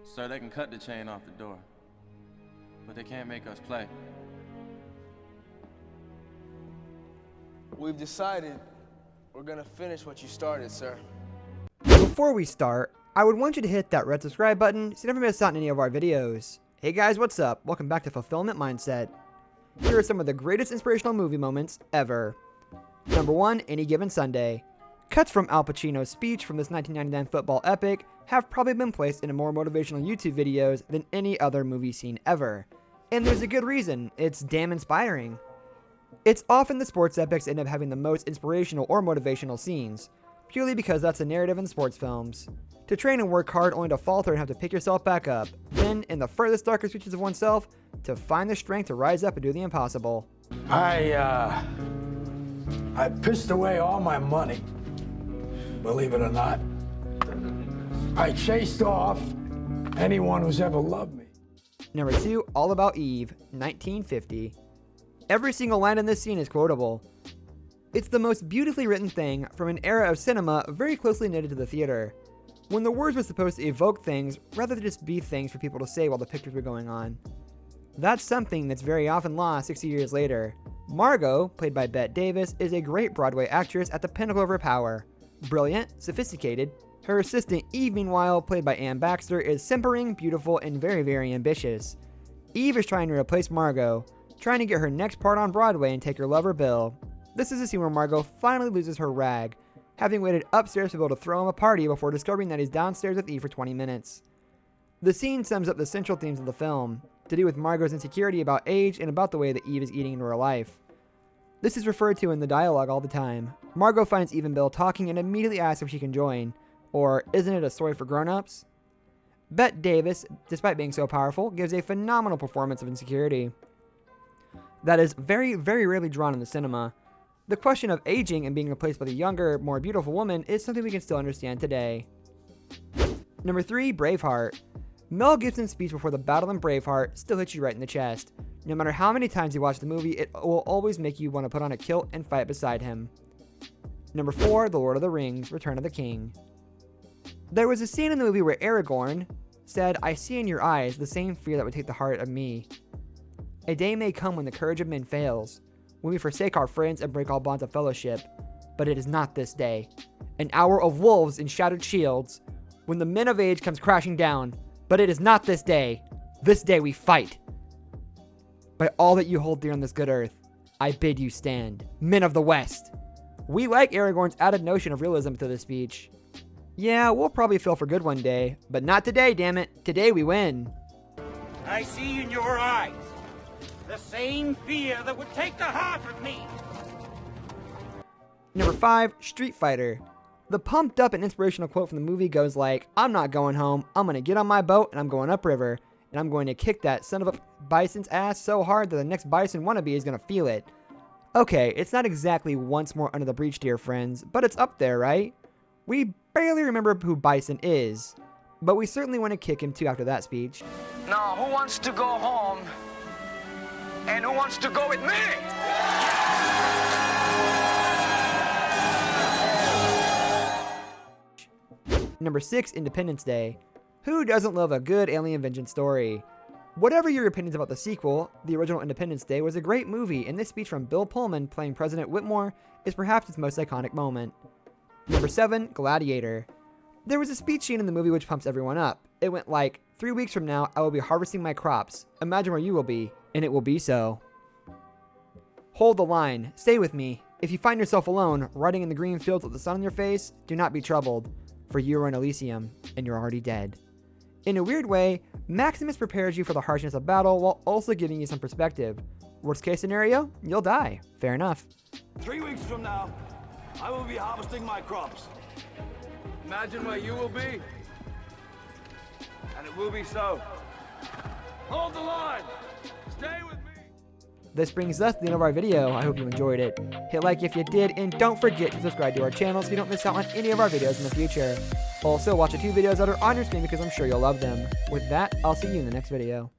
Sir, they can cut the chain off the door, but they can't make us play. We've decided we're gonna finish what you started, sir. Before we start, I would want you to hit that red subscribe button so you never miss out on any of our videos. Hey guys, what's up? Welcome back to Fulfillment Mindset. Here are some of the greatest inspirational movie moments ever. Number 1, Any Given Sunday. Cuts from Al Pacino's speech from this 1999 football epic have probably been placed into more motivational YouTube videos than any other movie scene ever. And there's a good reason, it's damn inspiring. It's often the sports epics that end up having the most inspirational or motivational scenes, purely because that's the narrative in sports films. To train and work hard only to falter and have to pick yourself back up, then, in the furthest darkest reaches of oneself, to find the strength to rise up and do the impossible. I pissed away all my money, believe it or not. I chased off anyone who's ever loved me. Number 2, All About Eve, 1950. Every single line in this scene is quotable. It's the most beautifully written thing from an era of cinema very closely knitted to the theater, when the words were supposed to evoke things rather than just be things for people to say while the pictures were going on. That's something that's very often lost 60 years later. Margot, played by Bette Davis, is a great Broadway actress at the pinnacle of her power. Brilliant, sophisticated. Her assistant Eve, meanwhile, played by Anne Baxter, is simpering, beautiful, and very, very ambitious. Eve is trying to replace Margot, trying to get her next part on Broadway and take her lover Bill. This is the scene where Margot finally loses her rag, having waited upstairs to be able to throw him a party before discovering that he's downstairs with Eve for 20 minutes. The scene sums up the central themes of the film, to do with Margot's insecurity about age and about the way that Eve is eating into her life. This is referred to in the dialogue all the time. Margot finds Eve and Bill talking and immediately asks if she can join, or isn't it a story for grown-ups? Bette Davis, despite being so powerful, gives a phenomenal performance of insecurity that is very, very rarely drawn in the cinema. The question of aging and being replaced by a younger, more beautiful woman is something we can still understand today. Number 3, Braveheart. Mel Gibson's speech before the battle in Braveheart still hits you right in the chest. No matter how many times you watch the movie, it will always make you want to put on a kilt and fight beside him. Number 4, The Lord of the Rings, Return of the King. There was a scene in the movie where Aragorn said, "I see in your eyes the same fear that would take the heart of me. A day may come when the courage of men fails, when we forsake our friends and break all bonds of fellowship, but it is not this day. An hour of wolves in shattered shields, when the men of age comes crashing down, but it is not this day. This day we fight. By all that you hold dear on this good earth, I bid you stand, men of the West." We like Aragorn's added notion of realism to this speech. Yeah, we'll probably fail for good one day, but not today, damn it. Today we win. I see in your eyes the same fear that would take the heart of me. Number 5, Street Fighter. The pumped up and inspirational quote from the movie goes like, "I'm not going home, I'm going to get on my boat and I'm going upriver, and I'm going to kick that son of a bison's ass so hard that the next bison wannabe is going to feel it." Okay, it's not exactly once more under the breach, dear friends, but it's up there, right? We barely remember who Bison is, but we certainly want to kick him too after that speech. Now, who wants to go home? And who wants to go with me? Number 6, Independence Day. Who doesn't love a good alien vengeance story? Whatever your opinions about the sequel, the original Independence Day was a great movie, and this speech from Bill Pullman playing President Whitmore is perhaps its most iconic moment. Number 7, Gladiator. There was a speech scene in the movie which pumps everyone up. It went like, 3 weeks from now, I will be harvesting my crops. Imagine where you will be, and it will be so. Hold the line. Stay with me. If you find yourself alone, riding in the green fields with the sun on your face, do not be troubled, for you are in Elysium, and you're already dead. In a weird way, Maximus prepares you for the harshness of battle while also giving you some perspective. Worst case scenario, you'll die. Fair enough. 3 weeks from now, I will be harvesting my crops. Imagine where you will be, and it will be so. Hold the line. Stay with me. This brings us to the end of our video. I hope you enjoyed it. Hit like if you did, and don't forget to subscribe to our channel so you don't miss out on any of our videos in the future. Also, watch the 2 videos that are on your screen because I'm sure you'll love them. With that, I'll see you in the next video.